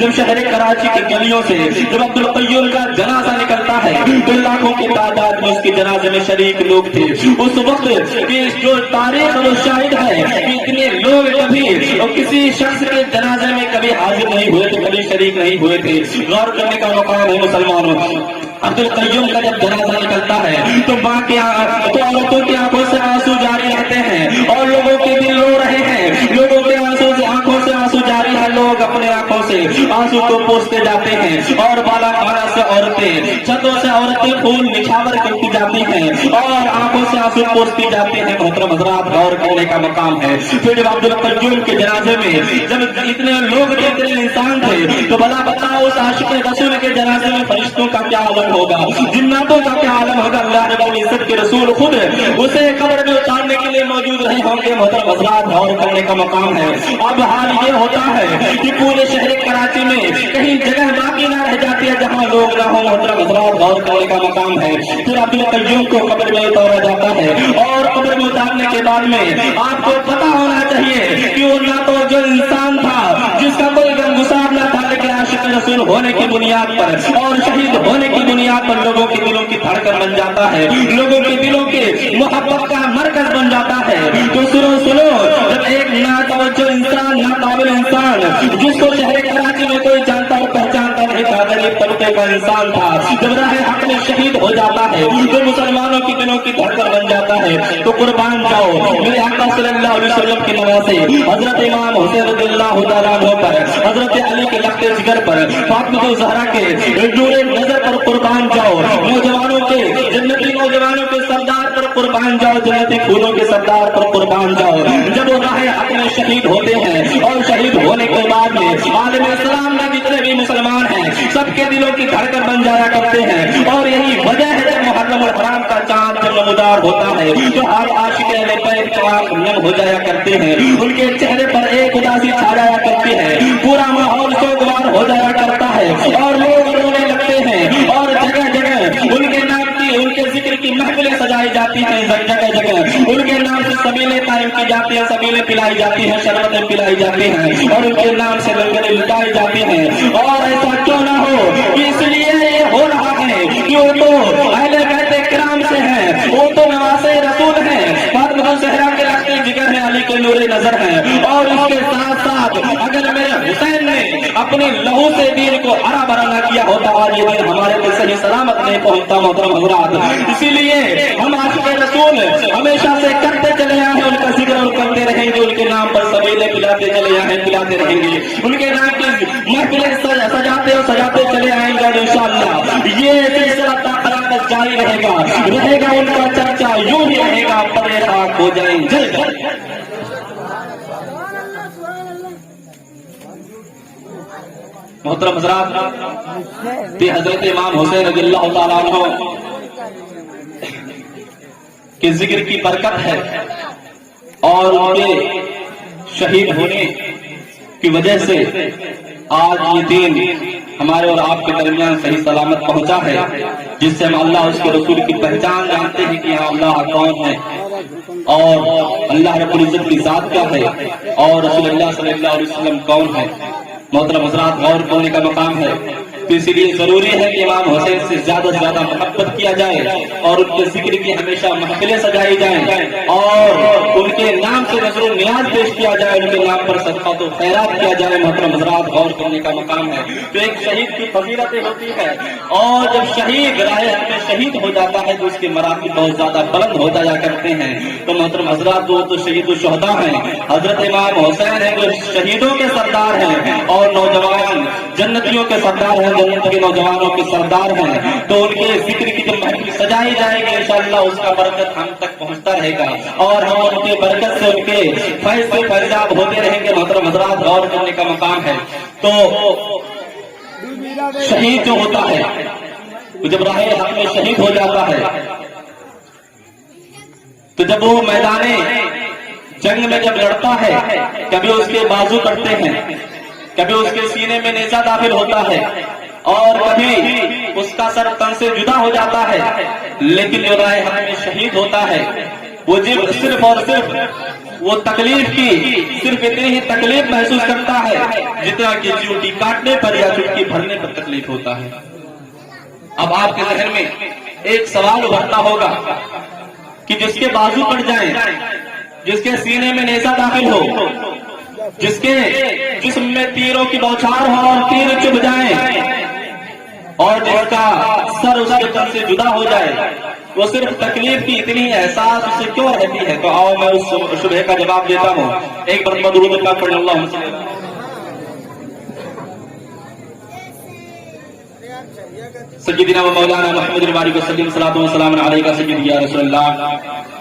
جب شہر کراچی کی گلیوں سے جب عبدالقیوم کا جنازہ نکلتا ہے تو لاکھوں کی تعداد میں اس کے جنازے میں شریک لوگ تھے. اس وقت کی جو تاریخ وہ شاہد ہے کہ اتنے لوگ کبھی کسی شخص کے جنازے میں کبھی حاضر نہیں ہوئے تھے, کبھی شریک نہیں ہوئے تھے. غور کرنے کا مقام ہے مسلمانوں. عبدالقیوم کا جب جنازہ نکلتا ہے تو عورتوں کی آنکھوں سے آنسو جاری رہتے ہیں اور لوگوں کے دل رو رہے ہیں, لوگوں کے آنکھوں سے آنسو جاری ہے. لوگ اپنے آنکھوں سے آنسو کو پوچھتے جاتے ہیں اور بالا خانہ سے عورتیں, چھتوں سے عورتیں پھول نچھاور کرتی جاتی ہیں اور آنکھوں سے آنسو پوچھتی جاتی ہیں. محترم حضرات غور کرنے کا مقام ہے. پھر جب عبدالقیوم کے جنازے میں جب اتنے لوگ تھے, اتنے انسان تھے, تو بھلا بتاؤ اس عاشق رسول کے جنازے میں فرشتوں کا کیا عالم ہوگا, جناتوں کا کیا عالم ہوگا. اللہ رب العزت کے رسول خود اسے قبر میں اتارنے کے لیے موجود رہے ہوں گے. محترم حضرات غور کرنے کا مقام ہے. اب حال یہ ہوتا ہے کہ پورے شہر کراچی میں کہیں جگہ باقی نہ رہ جاتی ہے جہاں لوگ نہ ہوں. محترم حضرات غور کرنے کا مقام ہے. پھر عبدالقیوم کو قبر میں اتارا جاتا ہے اور قبر میں اتارنے کے بعد میں آپ کو پتا ہونا چاہیے کہ وہ نہ تو جو انسان تھا جس کا کوئی غمگسار نہ تھا, لیکن عاشق رسول ہونے کی بنیاد پر اور شہید ہونے کی بنیاد پر لوگوں کے دلوں کی دھڑکن بن جاتا ہے, لوگوں کے دلوں کے محبت کا مرکز بن جاتا ہے. تو سنو جب ایک ناتوجہ انسان, ناقابل انسان, جس کو شہر کراچی میں کوئی جانتا اور پہچانتا نہیں تھا, غریب طبقے کا انسان تھا, جب راہ حق میں شہید ہو جاتا ہے تو مسلمانوں کی دلوں کی دھڑکن بن جاتا ہے. تو قربان جاؤ میرے آقا صلی اللہ علیہ وسلم کی نواسے حضرت امام حسین رضی اللہ تعالیٰ عنہ پر, حضرت علی کے لخت جگر پر, فاطمہ الزہرا کے نور نظر پر قربان جاؤ, نوجوانوں کے جنتی نوجوانوں کے سردار پر قربان جاؤ, جنتی پھولوں کے سردار پر قربان جاؤ. جب وہ راہ حق میں شہید ہوتے ہیں اور شہید ہونے کے بعد میں عالم اسلام میں جتنے بھی مسلمان ہیں سب کے دلوں کی دھڑکن بن جایا کرتے ہیں. اور یہی وجہ ہے جب محرم الحرام کا چاند جب نمودار ہوتا ہے تو ہر عاشق اہل بیت کے آنکھ نم ہو جایا کرتے ہیں, ان کے چہرے پر ایک اداسی چھا جایا کرتی ہے, پورا ماحول سوگوار ہو جایا کرتا ہے اور لوگ رونے لگتے ہیں اور جگہ جگہ ان کے نام کی, ان کے ذکر کی محفلیں سجائی جاتی ہیں. جگہ جگہ ان کے نام سے سبیلیں قائم کی جاتی ہیں, سبیلیں پلائی جاتی ہیں, شربتیں پلائی جاتی ہیں اور ان کے نام سے لنگریں لٹائی جاتی ہیں. اور ایسا کیوں نہ ہو کہ اس لیے یہ ہو رہا ہے کہ وہ تو اہل بیت کرام سے ہیں, وہ تو نواسے رسول ہیں, فاطمہ الزہرا کے لخت جگر ہیں, علی کے نور نظر ہیں. اور اس کے ساتھ ساتھ اگر میرے حسین نے اپنے لہو سے دین کو ہرا بھرا نہ کیا ہوتا اور یہ دین ہمارے کو صحیح سلامت نہیں پہنچتا. محترم حضرات اسی لیے ہم عاشق رسول ہمیشہ سے کرتے چلے آئے ہیں, ان کا ذکر اور کرتے رہیں گے, ان کے نام پر سبیلے پلاتے چلے آئے ہیں, پلاتے رہیں گے, ان کے نام کی محفلیں سجاتے اور سجاتے چلے آئیں گے. انشاءاللہ یہ سلسلہ تا قیامت جاری رہے گا, ان کا چرچا یوں ہی رہے گا, پرے خاک ہو جائیں جل جل. محترم حضرات کہ حضرت امام حسین رضی اللہ تعالیٰ عنہ کے ذکر کی برکت ہے اور ان کے شہید ہونے کی وجہ سے آج یہ دین ہمارے اور آپ کے درمیان صحیح سلامت پہنچا ہے, جس سے ہم اللہ اس کے رسول کی پہچان جانتے ہیں کہ اللہ کون ہے اور اللہ رب العزت کی ذات کیا ہے اور رسول اللہ صلی اللہ علیہ وسلم کون ہے. محترم حضرات غور کرنے کا مقام ہے. تو اسی لیے ضروری ہے کہ امام حسین سے زیادہ سے زیادہ محبت کیا جائے اور ان کے ذکر کی ہمیشہ محفلیں سجائی جائیں اور ان کے نام سے نظر و نیاز پیش کیا جائے, ان کے نام پر صدقات و خیرات کیا جائے. محترم حضرات غور کرنے کا مقام ہے. تو ایک شہید کی فضیلتیں ہوتی ہے اور جب شہید راہ حق میں شہید ہو جاتا ہے تو اس کے مراتب بہت زیادہ بلند ہو جایا کرتے ہیں. تو محترم حضرات وہ تو شہید الشہداء ہیں, حضرت امام حسین ہیں جو شہیدوں کے سردار ہیں اور نوجوان جنتیوں کے سردار ہیں, جنت کے نوجوانوں کے سردار ہیں. تو ان کے ذکر کی جو محفل سجائی جائے گی انشاءاللہ اس کا برکت ہم تک پہنچتا رہے گا اور ہم ان کی برکت سے ان کے فیض سے فیضاب ہوتے رہیں گے. محترم حضرات غور کرنے کا مقام ہے. تو شہید جو ہوتا ہے جب راہ حق میں شہید ہو جاتا ہے تو جب وہ میدان جنگ میں جب لڑتا ہے کبھی اس کے بازو کٹتے ہیں, کبھی اس کے سینے میں نیزہ داخل ہوتا ہے اور کبھی اس کا سر تن سے جدا ہو جاتا ہے. لیکن جو راہ حق میں شہید ہوتا ہے وہ صرف اور صرف وہ تکلیف کی صرف اتنی ہی تکلیف محسوس کرتا ہے جتنا کہ چیونٹی کاٹنے پر یا چٹکی بھرنے پر تکلیف ہوتا ہے۔ اب آپ کے ذہن میں ایک سوال ابھرتا ہوگا کہ جس کے بازو کٹ جائیں، جس کے سینے میں نیزہ داخل ہو، جس کے جسم میں تیروں کی بوچھار ہو اور تیر چبھ جائیں، اور جس کا سر اس کے تن سے جدا ہو جائے، وہ صرف تکلیف کی اتنی احساس اسے کیوں رہتی ہے؟ تو آؤ میں اس شبہ کا جواب دیتا ہوں۔ ایک مرتبہ درود پاک پڑھ اللہم صلی اللہ علیہ وسلم۔ سیدنا و مولانا محمد الباری وسلم صلاۃ و سلام علیکہ سیدی یا رسول اللہ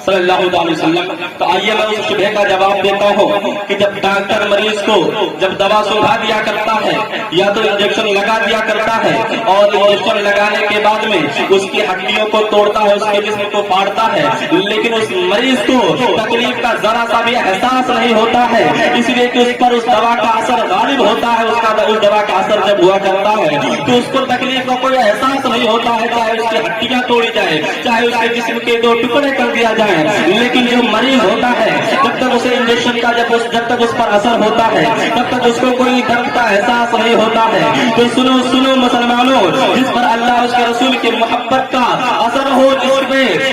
صلی اللہ علیہ وسلم۔ تو آئیے میں اس شبہ کا جواب دیتا ہوں کہ جب ڈاکٹر مریض کو جب دوا سنگھا دیا کرتا ہے یا تو انجیکشن لگا دیا کرتا ہے، اور انجیکشن لگانے کے بعد میں اس کی ہڈیوں کو توڑتا ہے، اس کے جسم کو پھاڑتا ہے، لیکن اس مریض کو تکلیف کا ذرا سا بھی احساس نہیں ہوتا ہے، اس لیے کہ اس پر اس دوا کا اثر غالب ہوتا ہے۔ اس دوا کا اثر جب ہوا کرتا ہے تو اس کو تکلیف کا کوئی احساس نہیں ہوتا ہے، چاہے اس کی ہڈیاں توڑی جائے، چاہے اس کے جسم کے 2 ٹکڑے کر دیا جائے۔ لیکن جو مریض ہوتا ہے جب تک اسے انجیکشن کا جب تک اس پر اثر ہوتا ہے تب تک اس کو کوئی درد کا احساس نہیں ہوتا ہے۔ تو سنو مسلمانوں، جس پر اللہ اس کے رسول کی محبت کا اثر ہو،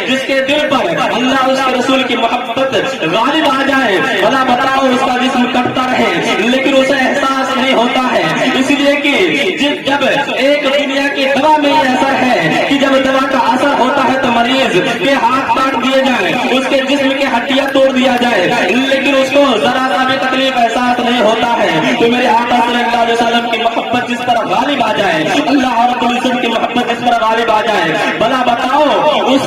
جس کے دل پر اللہ اس کے رسول کی محبت غالب آ جائے، بھلا بتاؤ اس کا جسم کٹتا رہے لیکن اسے احساس نہیں ہوتا ہے، اس لیے کہ جب ایک دنیا کی دوا میں یہ اثر ہے کہ جب دوا کا اثر ہوتا ہے تو مریض کے ہاتھ کاٹ دیے جائیں، اس کے جسم کی ہڈیاں توڑ دیا جائے، لیکن اس کو ذرا سا بھی تکلیف احساس نہیں ہوتا ہے۔ تو میرے آقا صلی اللہ علیہ وسلم کی محبت جس پر غالب آ جائے، اللہ رب العزت کی محبت جس پر غالب آ جائے، بھلا بتاؤ اس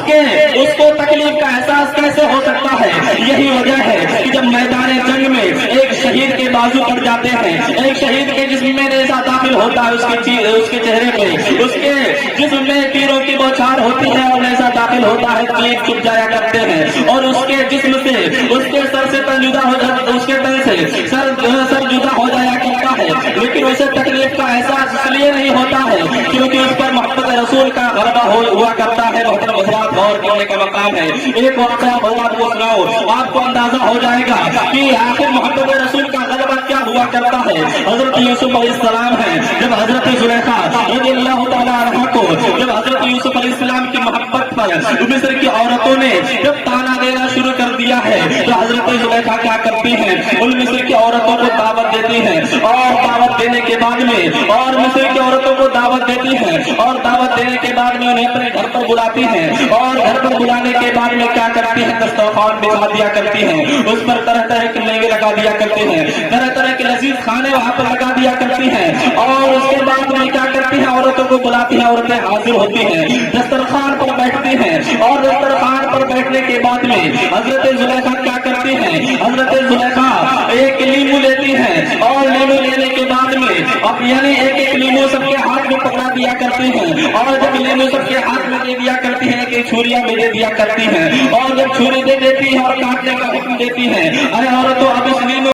کو تکلیف کا احساس کیسے ہو سکتا ہے؟ یہی وجہ ہے کہ جب میدان جنگ میں ایک شہید کے بازو کٹ جاتے ہیں، ایک شہید کے جسم میں نیزہ داخل ہوتا ہے، اس کے چہرے پہ اس کے جسم میں تیروں کی بوچھار ہوتی ہے اور نیزہ داخل ہوتا ہے، تیر چپ جایا کرتے ہیں، اور اس کے جسم سے اس کے سر سے تن جدا ہو جاتا، اس کے تن سے سر جدا ہو جایا کرتا ہے، لیکن اسے تکلیف کا احساس اس لیے نہیں ہوتا ہے کیونکہ اس پر محبت رسول کا غلبہ ہوا کرتا ہے۔ محترم حضرات، غور کرنے کا مقام ہے۔ ایک واقعہ بات کو سناؤ، آپ کو اندازہ ہو جائے گا کہ آخر محبت رسول کا غلبہ کیا ہوا کرتا ہے۔ حضرت یوسف علیہ السلام ہے، جب حضرت زلیخا رضی اللہ تعالیٰ عنہ کو جب حضرت یوسف علیہ السلام کی محبت پر مصر کی عورتوں نے جب تانا دینا شروع کر دیا ہے تو حضرت زلیخا کیا کرتی ہیں؟ ان مصر کی عورتوں کو دعوت دیتی ہیں، اور دعوت دینے کے بعد میں اور مصر کی عورتوں کو دعوت دیتی ہیں، اور دعوت دینے کے بعد میں انہیں اپنے گھر پر بلاتی ہیں، اور گھر پر بلانے کے بعد میں کیا کرتی ہیں؟ دسترخوان بچھا دیا کرتی ہیں، اس پر طرح طرح کے میوے لگا دیا کرتے ہیں، طرح طرح کے لذیذ کھانے وہاں پر لگا دیا کرتی ہیں، اور اس کے بعد میں کیا کرتی ہیں؟ عورتوں کو بلاتی ہیں، عورتیں حاضر ہوتی ہیں، دسترخوان پر بیٹھتی ہیں، اور دسترخوان پر بیٹھنے کے بعد میں حضرت زلیخا کیا کرتی ہیں؟ حضرت زلیخا ایک لیمو لیتی ہیں، اور لیمو لینے کے بعد میں اب یعنی ایک لیمو سب کے ہاتھ میں پکڑا دیا کرتی ہیں، اور جب لیمو سب کے ہاتھ میں دے دیا کرتی ہیں کہ چھریاں میں دے دیا کرتی ہیں، اور جب چھری دے دیتی ہے اور کاٹنے کا حکم دیتی ہیں، ارے عورتوں اب اس لیمو